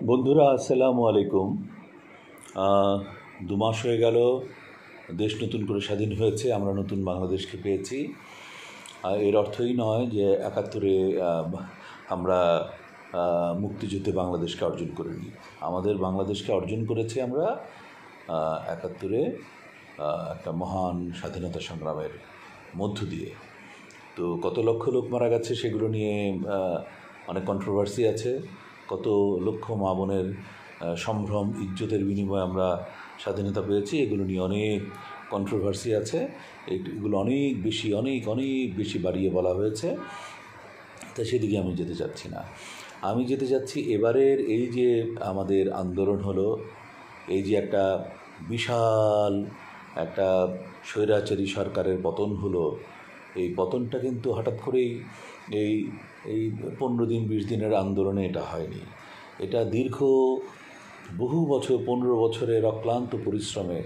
বন্ধুরা আসসালামু আলাইকুম। 2 মাস হয়ে গেল দেশ নতুন করে স্বাধীন হয়েছে, আমরা নতুন বাংলাদেশকে পেয়েছি। এর অর্থই নয় যে 71-এ আমরা মুক্তিযুদ্ধে বাংলাদেশকে অর্জন করিনি। আমাদের বাংলাদেশকে অর্জন করেছি আমরা 71-এ একটা মহান স্বাধীনতা সংগ্রামের মধ্য দিয়ে। তো কত লক্ষ লোক মারা গেছে সেগুলো নিয়ে অনেক কন্ট্রোভার্সি আছে। কত লক্ষ মা বোনের সম্ভ্রম ইজ্জতের বিনিময়ে আমরা স্বাধীনতা পেয়েছি, এগুলো নিয়ে অনেক কন্ট্রোভার্সি আছে। এগুলো অনেক বেশি বাড়িয়ে বলা হয়েছে, তাই সেদিকে আমি যেতে চাচ্ছি না। আমি যেতে চাচ্ছি এবারের এই যে আমাদের আন্দোলন হলো, এই যে একটা বিশাল একটা স্বৈরাচারী সরকারের পতন হলো, এই পতনটা কিন্তু হঠাৎ করেই এই 15 দিন 20 দিনের আন্দোলনে এটা হয়নি। এটা দীর্ঘ বহু বছর, 15 বছরের অক্লান্ত পরিশ্রমে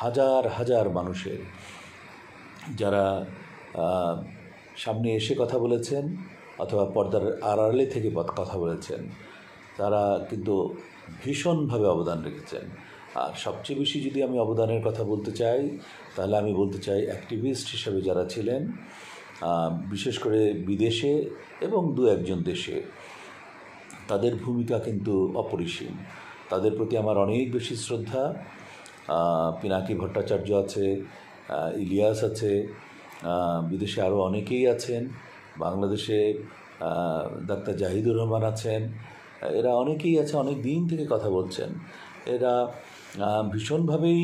হাজার হাজার মানুষের, যারা সামনে এসে কথা বলেছেন অথবা পর্দার আড়ালে থেকে কথা বলেছেন, তারা কিন্তু ভীষণভাবে অবদান রেখেছেন। আর সবচেয়ে বেশি যদি আমি অবদানের কথা বলতে চাই, তাহলে আমি বলতে চাই অ্যাক্টিভিস্ট হিসেবে যারা ছিলেন, বিশেষ করে বিদেশে এবং 2-1 দেশে, তাদের ভূমিকা কিন্তু অপরিসীম। তাদের প্রতি আমার অনেক বেশি শ্রদ্ধা। পিনাকি ভট্টাচার্য আছে, ইলিয়াস আছে, বিদেশে আরও অনেকেই আছেন, বাংলাদেশে ডাক্তার জাহিদুর রহমান আছেন, এরা অনেকেই আছে, অনেক দিন থেকে কথা বলছেন। এরা ভীষণভাবেই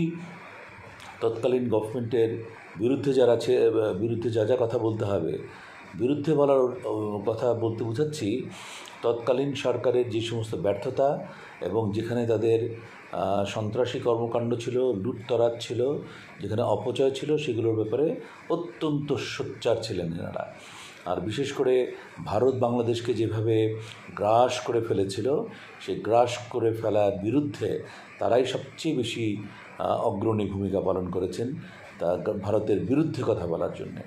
তৎকালীন গভর্নমেন্টের বিরুদ্ধে বিরুদ্ধে যা কথা বলতে হবে, বিরুদ্ধে বলার কথা বলতে বোঝাচ্ছি তৎকালীন সরকারের যে সমস্ত ব্যর্থতা এবং যেখানে তাদের সন্ত্রাসী কর্মকাণ্ড ছিল, লুটতরাজ ছিল, যেখানে অপচয় ছিল, সেগুলোর ব্যাপারে অত্যন্ত সোচ্চার ছিলেন এনারা। আর বিশেষ করে ভারত বাংলাদেশকে যেভাবে গ্রাস করে ফেলেছিল, সেই গ্রাস করে ফেলার বিরুদ্ধে তারাই সবচেয়ে বেশি অগ্রণী ভূমিকা পালন করেছেন, তা ভারতের বিরুদ্ধে কথা বলার জন্যে।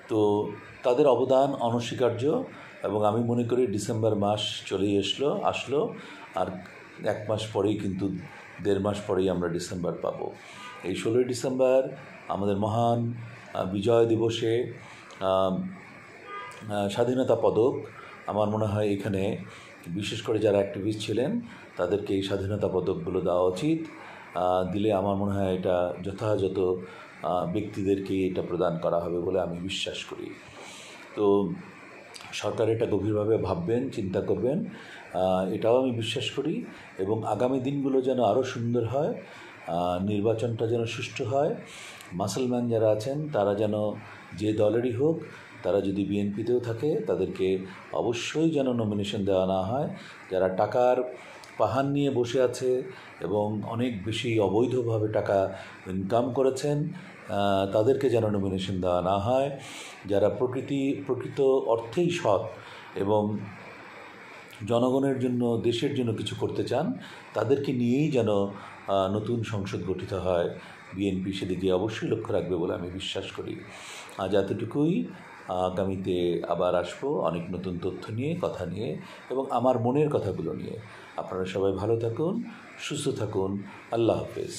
তো তাদের অবদান অনস্বীকার্য। এবং আমি মনে করি ডিসেম্বর মাস চলেই আসলো, আর 1 মাস পরেই, কিন্তু 1.5 মাস পরেই আমরা ডিসেম্বর পাবো। এই 16ই ডিসেম্বর আমাদের মহান বিজয় দিবসে স্বাধীনতা পদক, আমার মনে হয় এখানে বিশেষ করে যারা অ্যাক্টিভিস্ট ছিলেন তাদেরকে এই স্বাধীনতা পদকগুলো দেওয়া উচিত। দিলে আমার মনে হয় এটা যথাযথ ব্যক্তিদেরকে এটা প্রদান করা হবে বলে আমি বিশ্বাস করি। তো সরকার এটা গভীরভাবে ভাববেন, চিন্তা করবেন, এটাও আমি বিশ্বাস করি। এবং আগামী দিনগুলো যেন আরও সুন্দর হয়, নির্বাচনটা যেন সুষ্ঠু হয়। মাসলম্যান যারা আছেন তারা যেন যে দলেরই হোক, তারা যদি বিএনপিতেও থাকে তাদেরকে অবশ্যই যেন নমিনেশন দেওয়া না হয়। যারা টাকার পাহান নিয়ে বসে আছে এবং অনেক বেশি অবৈধভাবে টাকা ইনকাম করেছেন, তাদেরকে যেন নমিনেশন দেওয়া না হয়। যারা প্রকৃত অর্থেই সৎ এবং জনগণের জন্য, দেশের জন্য কিছু করতে চান, তাদেরকে নিয়েই যেন নতুন সংসদ গঠিত হয়। বিএনপি সেদিকে অবশ্যই লক্ষ্য রাখবে বলে আমি বিশ্বাস করি। আজ এতটুকুই। আগামীতে আবার আসবো অনেক নতুন তথ্য নিয়ে, কথা নিয়ে এবং আমার মনের কথাগুলো নিয়ে। আপনারা সবাই ভালো থাকুন, সুস্থ থাকুন। আল্লাহ হাফেজ।